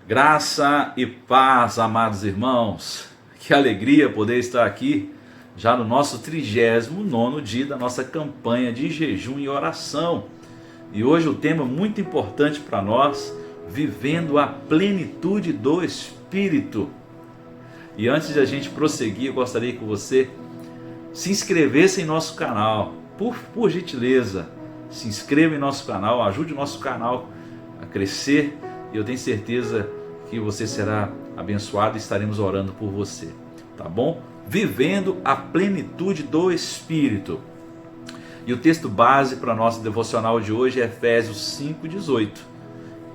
Graça e paz, amados irmãos. Que alegria poder estar aqui já no nosso 39º dia da nossa campanha de jejum e oração. E hoje o tema muito importante para nós, vivendo a plenitude do Espírito. E antes de a gente prosseguir, eu gostaria que você se inscrevesse em nosso canal. Por gentileza, se inscreva em nosso canal, ajude o nosso canal a crescer. E eu tenho certeza que você será abençoado e estaremos orando por você, tá bom? Vivendo a plenitude do Espírito. E o texto base para a nossa devocional de hoje é Efésios 5,18.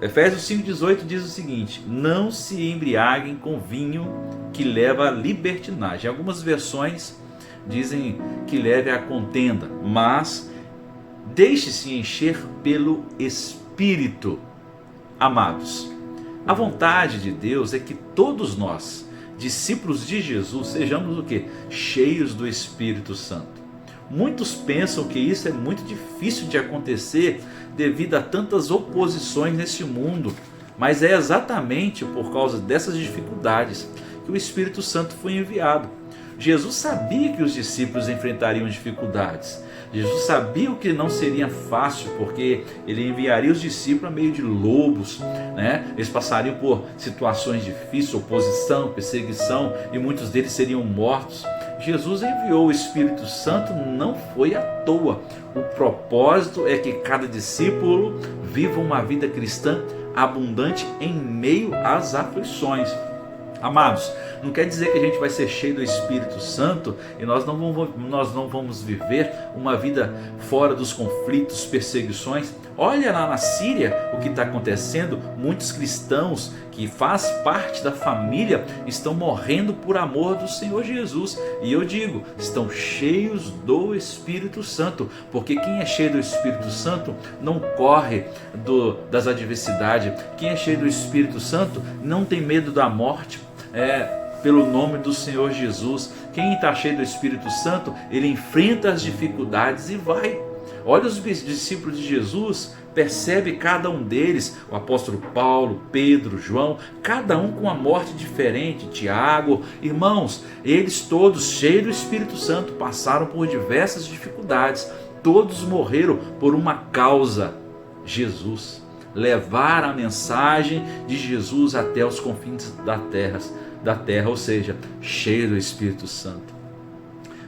Efésios 5,18 diz o seguinte: não se embriaguem com vinho que leva à libertinagem. Algumas versões dizem que leve à contenda, mas deixe-se encher pelo Espírito. Amados, a vontade de Deus é que todos nós, discípulos de Jesus, sejamos o quê? Cheios do Espírito Santo. Muitos pensam que isso é muito difícil de acontecer devido a tantas oposições nesse mundo, mas é exatamente por causa dessas dificuldades que o Espírito Santo foi enviado. Jesus sabia que os discípulos enfrentariam dificuldades. Jesus sabia o que não seria fácil, porque ele enviaria os discípulos a meio de lobos, né? Eles passariam por situações difíceis, oposição, perseguição, e muitos deles seriam mortos. Jesus enviou o Espírito Santo, não foi à toa. O propósito é que cada discípulo viva uma vida cristã abundante em meio às aflições. Amados, não quer dizer que a gente vai ser cheio do Espírito Santo e nós não vamos viver uma vida fora dos conflitos, perseguições. Olha lá na Síria o que está acontecendo. Muitos cristãos que fazem parte da família estão morrendo por amor do Senhor Jesus. E eu digo, estão cheios do Espírito Santo, porque quem é cheio do Espírito Santo não corre das adversidades. Quem é cheio do Espírito Santo não tem medo da morte. Pelo nome do Senhor Jesus. Quem está cheio do Espírito Santo, ele enfrenta as dificuldades e vai. Olha os discípulos de Jesus, percebe cada um deles, o apóstolo Paulo, Pedro, João, cada um com uma morte diferente, Tiago, irmãos, eles todos cheios do Espírito Santo passaram por diversas dificuldades, todos morreram por uma causa: Jesus. Levar a mensagem de Jesus até os confins da terra, ou seja, cheio do Espírito Santo.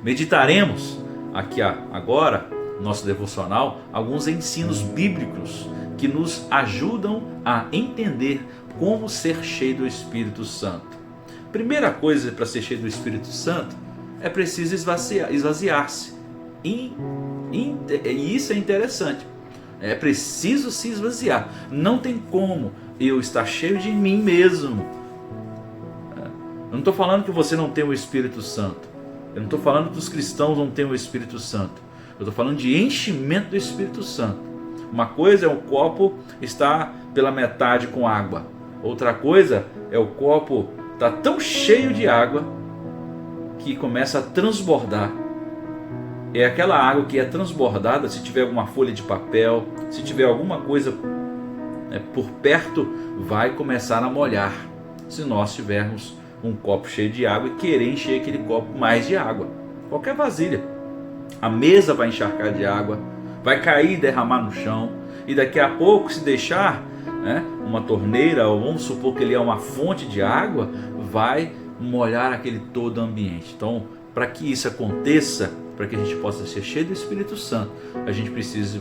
Meditaremos aqui agora, no nosso devocional, alguns ensinos bíblicos que nos ajudam a entender como ser cheio do Espírito Santo. Primeira coisa para ser cheio do Espírito Santo é preciso esvaziar-se. E isso é interessante. É preciso se esvaziar. Não tem como eu estar cheio de mim mesmo. Eu não estou falando que você não tem o Espírito Santo. Eu não estou falando que os cristãos não têm o Espírito Santo. Eu estou falando de enchimento do Espírito Santo. Uma coisa é o copo estar pela metade com água. Outra coisa é o copo estar tão cheio de água que começa a transbordar. É aquela água que é transbordada se tiver alguma folha de papel, se tiver alguma coisa por perto, vai começar a molhar. Se nós tivermos um copo cheio de água e querer encher aquele copo mais de água, qualquer vasilha, a mesa vai encharcar de água, vai cair e derramar no chão, e daqui a pouco, se deixar uma torneira, ou vamos supor que ele é uma fonte de água, vai molhar aquele todo ambiente. Então, para que isso aconteça, para que a gente possa ser cheio do Espírito Santo, a gente precisa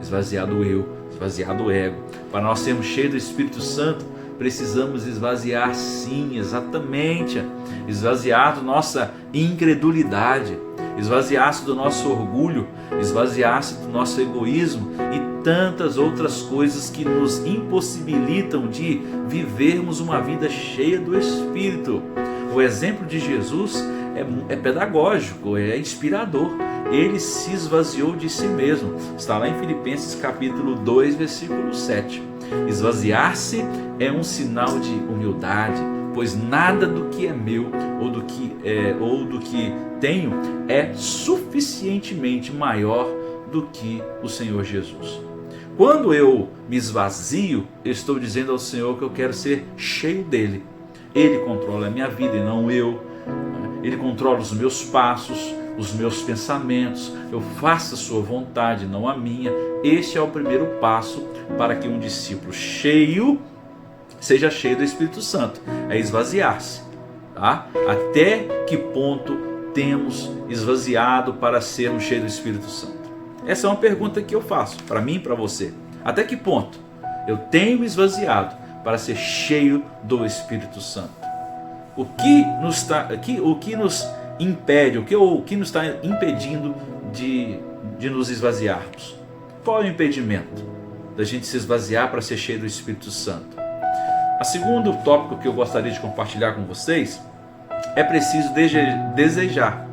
esvaziar do eu, esvaziar do ego. Para nós sermos cheios do Espírito Santo, precisamos esvaziar, sim, exatamente, esvaziar da nossa incredulidade, esvaziar-se do nosso orgulho, esvaziar-se do nosso egoísmo e tantas outras coisas que nos impossibilitam de vivermos uma vida cheia do Espírito. O exemplo de Jesus é pedagógico, é inspirador. Ele se esvaziou de si mesmo. Está lá em Filipenses capítulo 2, versículo 7. Esvaziar-se é um sinal de humildade, pois nada do que é meu ou do que tenho é suficientemente maior do que o Senhor Jesus. Quando eu me esvazio, eu estou dizendo ao Senhor que eu quero ser cheio dele. Ele controla a minha vida e não eu. Ele controla os meus passos, os meus pensamentos. Eu faço a sua vontade, não a minha. Este é o primeiro passo para que um discípulo cheio seja cheio do Espírito Santo. É esvaziar-se. Tá? Até que ponto temos esvaziado para sermos cheios do Espírito Santo? Essa é uma pergunta que eu faço para mim e para você. Até que ponto eu tenho esvaziado para ser cheio do Espírito Santo? O que nos impede, o que nos está impedindo de nos esvaziarmos? Qual é o impedimento da gente se esvaziar para ser cheio do Espírito Santo? O segundo tópico que eu gostaria de compartilhar com vocês é preciso desejar.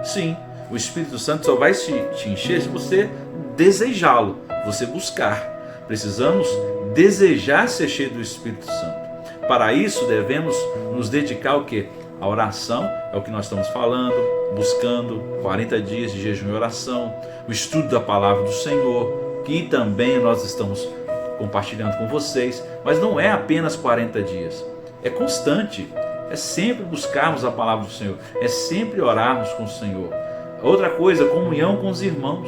Sim, o Espírito Santo só vai te encher se você desejá-lo, você buscar. Precisamos desejar ser cheio do Espírito Santo. Para isso devemos nos dedicar ao quê? A oração, é o que nós estamos falando, buscando 40 dias de jejum e oração, o estudo da palavra do Senhor, que também nós estamos compartilhando com vocês, mas não é apenas 40 dias, é constante, é sempre buscarmos a palavra do Senhor, é sempre orarmos com o Senhor. Outra coisa, comunhão com os irmãos.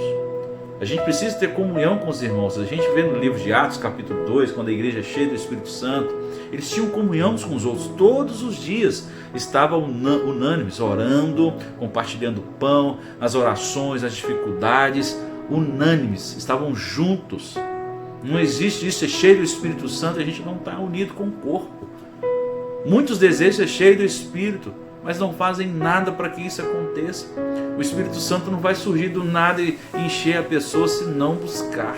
A gente precisa ter comunhão com os irmãos. A gente vê no livro de Atos, capítulo 2, quando a igreja é cheia do Espírito Santo, eles tinham comunhão uns com os outros. Todos os dias estavam unânimes, orando, compartilhando pão, as orações, as dificuldades, unânimes, estavam juntos. Não existe isso, ser cheio do Espírito Santo, a gente não está unido com o corpo. Muitos desejam ser cheio do Espírito, mas não fazem nada para que isso aconteça. O Espírito Santo não vai surgir do nada e encher a pessoa se não buscar.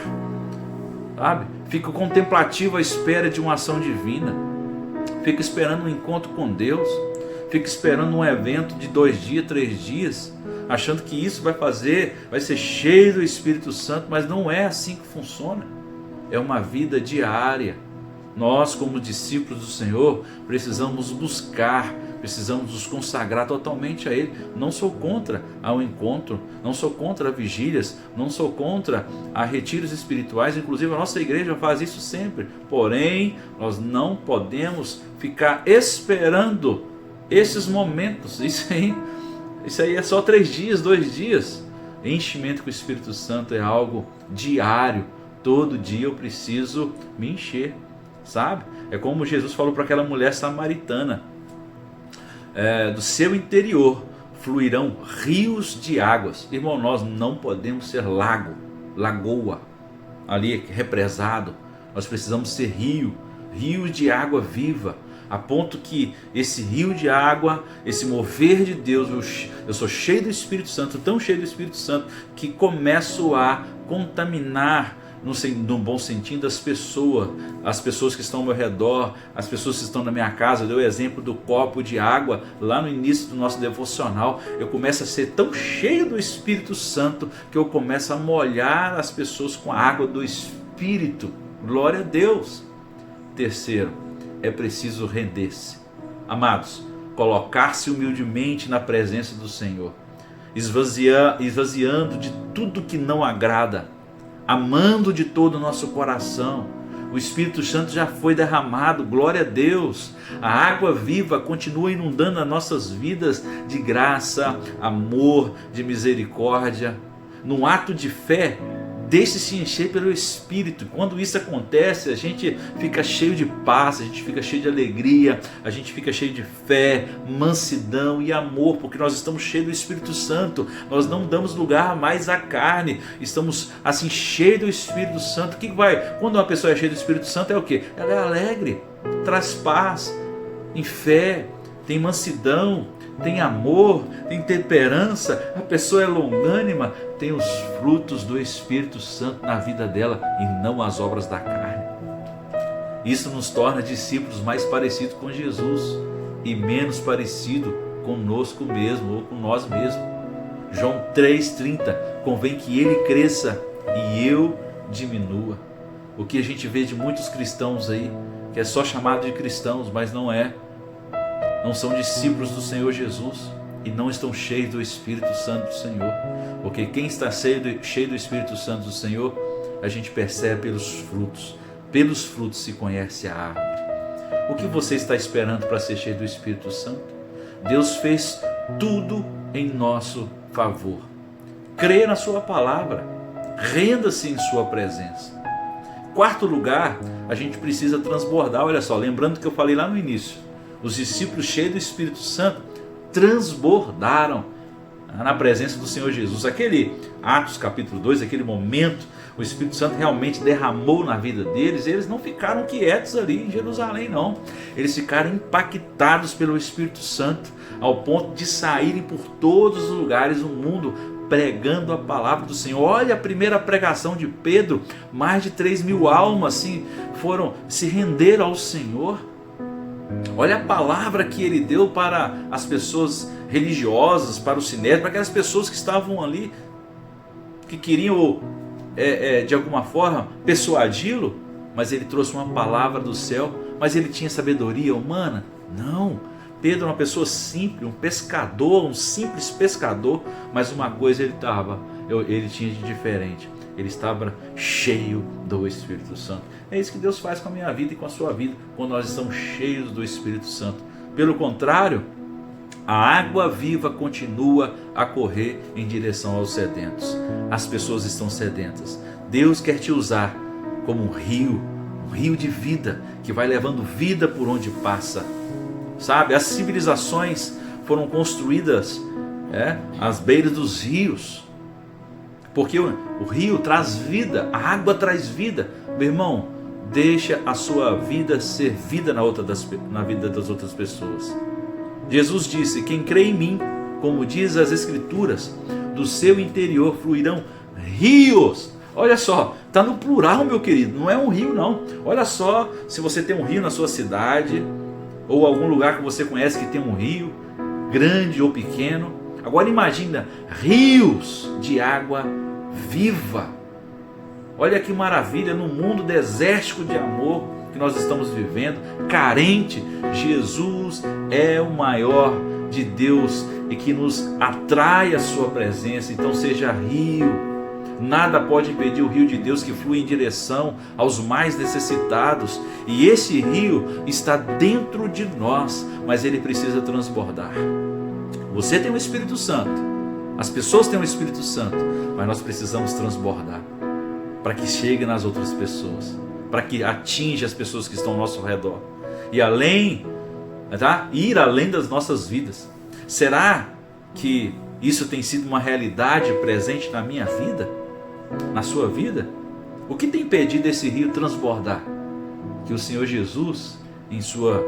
Sabe? Fica contemplativo à espera de uma ação divina. Fica esperando um encontro com Deus. Fica esperando um evento de 2 dias, 3 dias, achando que isso vai ser cheio do Espírito Santo, mas não é assim que funciona. É uma vida diária. Nós, como discípulos do Senhor, precisamos buscar, precisamos nos consagrar totalmente a Ele. Não sou contra ao encontro, não sou contra vigílias, não sou contra a retiros espirituais, inclusive a nossa igreja faz isso sempre. Porém, nós não podemos ficar esperando esses momentos. Isso aí é só 3 dias, 2 dias. Enchimento com o Espírito Santo é algo diário. Todo dia eu preciso me encher. Sabe? É como Jesus falou para aquela mulher samaritana: do seu interior fluirão rios de águas. Irmão, nós não podemos ser lagoa, ali represado. Nós precisamos ser rio de água viva, a ponto que esse rio de água, esse mover de Deus, eu sou cheio do Espírito Santo, tão cheio do Espírito Santo, que começo a contaminar, no bom sentido, as pessoas que estão ao meu redor, as pessoas que estão na minha casa. Eu dei o exemplo do copo de água lá no início do nosso devocional. Eu começo a ser tão cheio do Espírito Santo que eu começo a molhar as pessoas com a água do Espírito. Glória a Deus. Terceiro, é preciso render-se. Amados, colocar-se humildemente na presença do Senhor, esvaziando de tudo que não agrada, amando de todo o nosso coração. O Espírito Santo já foi derramado, glória a Deus. A água viva continua inundando as nossas vidas de graça, amor, de misericórdia. Num ato de fé, deixe-se encher pelo Espírito. Quando isso acontece, a gente fica cheio de paz, a gente fica cheio de alegria, a gente fica cheio de fé, mansidão e amor, porque nós estamos cheios do Espírito Santo. Nós não damos lugar mais à carne, estamos assim cheios do Espírito Santo. Quando uma pessoa é cheia do Espírito Santo, é o quê? Ela é alegre, traz paz, em fé, tem mansidão, tem amor, tem temperança, a pessoa é longânima, tem os frutos do Espírito Santo na vida dela e não as obras da carne. Isso nos torna discípulos mais parecidos com Jesus e menos parecidos conosco mesmo ou com nós mesmos. João 3,30, convém que ele cresça e eu diminua. O que a gente vê de muitos cristãos aí, que é só chamado de cristãos, mas não é. Não são discípulos do Senhor Jesus e não estão cheios do Espírito Santo do Senhor. Porque quem está cheio do Espírito Santo do Senhor a gente percebe pelos frutos. Pelos frutos se conhece a árvore. O que você está esperando para ser cheio do Espírito Santo? Deus fez tudo em nosso favor. Creia na sua palavra, renda-se em sua presença. Quarto lugar, a gente precisa transbordar. Olha só, lembrando que eu falei lá no início, os discípulos cheios do Espírito Santo transbordaram na presença do Senhor Jesus. Aquele Atos capítulo 2, aquele momento, o Espírito Santo realmente derramou na vida deles. Eles não ficaram quietos ali em Jerusalém, não. Eles ficaram impactados pelo Espírito Santo, ao ponto de saírem por todos os lugares do mundo pregando a palavra do Senhor. Olha a primeira pregação de Pedro, mais de 3.000 almas se renderam ao Senhor. Olha a palavra que ele deu para as pessoas religiosas, para o sinédrio, para aquelas pessoas que estavam ali, que queriam de alguma forma persuadi-lo, mas ele trouxe uma palavra do céu. Mas ele tinha sabedoria humana? Não. Pedro é uma pessoa simples, um pescador, um simples pescador, mas uma coisa ele tinha de diferente: ele estava cheio do Espírito Santo. É isso que Deus faz com a minha vida e com a sua vida, quando nós estamos cheios do Espírito Santo. Pelo contrário, a água viva continua a correr em direção aos sedentos. As pessoas estão sedentas. Deus quer te usar como um rio de vida, que vai levando vida por onde passa. Sabe, as civilizações foram construídas às beiras dos rios, porque o rio traz vida, a água traz vida. Meu irmão, deixa a sua vida ser vida na vida das outras pessoas. Jesus disse: quem crê em mim, como diz as Escrituras, do seu interior fluirão rios. Olha só, está no plural, meu querido, não é um rio não. Olha só, se você tem um rio na sua cidade, ou algum lugar que você conhece que tem um rio, grande ou pequeno. Agora imagina rios de água viva. Olha que maravilha, no mundo desértico de amor que nós estamos vivendo, carente, Jesus é o maior de Deus e que nos atrai a sua presença. Então seja rio. Nada pode impedir o rio de Deus que flui em direção aos mais necessitados. E esse rio está dentro de nós, mas ele precisa transbordar. Você tem o Espírito Santo, as pessoas têm o Espírito Santo, mas nós precisamos transbordar para que chegue nas outras pessoas, para que atinja as pessoas que estão ao nosso redor. E ir além das nossas vidas. Será que isso tem sido uma realidade presente na minha vida? Na sua vida? O que tem impedido esse rio transbordar? Que o Senhor Jesus, em sua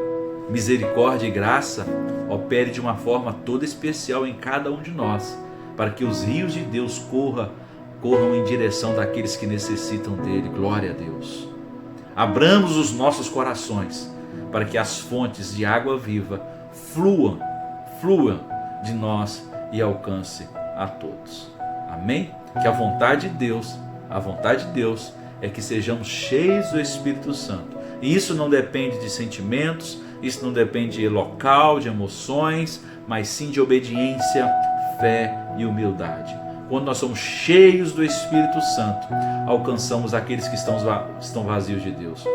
misericórdia e graça, opere de uma forma toda especial em cada um de nós, para que os rios de Deus corram em direção daqueles que necessitam dele. Glória a Deus. Abramos os nossos corações para que as fontes de água viva fluam de nós e alcance a todos. Amém? Que a vontade de Deus é que sejamos cheios do Espírito Santo. E isso não depende de sentimentos, isso não depende de local, de emoções, mas sim de obediência, fé e humildade. Quando nós somos cheios do Espírito Santo, alcançamos aqueles que estão vazios de Deus.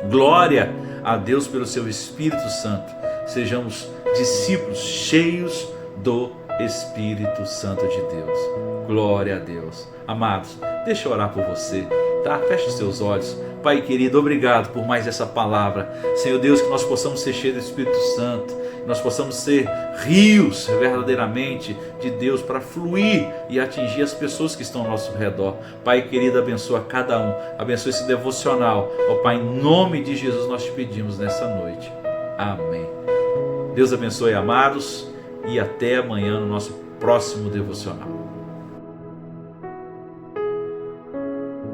Glória a Deus pelo seu Espírito Santo. Sejamos discípulos cheios do Espírito Santo de Deus. Glória a Deus. Amados, deixa eu orar por você, tá? Feche os seus olhos. Pai querido, obrigado por mais essa palavra. Senhor Deus, que nós possamos ser cheios do Espírito Santo, que nós possamos ser rios verdadeiramente de Deus para fluir e atingir as pessoas que estão ao nosso redor. Pai querido, abençoa cada um, abençoa esse devocional. Ó Pai, em nome de Jesus nós te pedimos nessa noite. Amém. Deus abençoe, amados, e até amanhã no nosso próximo devocional.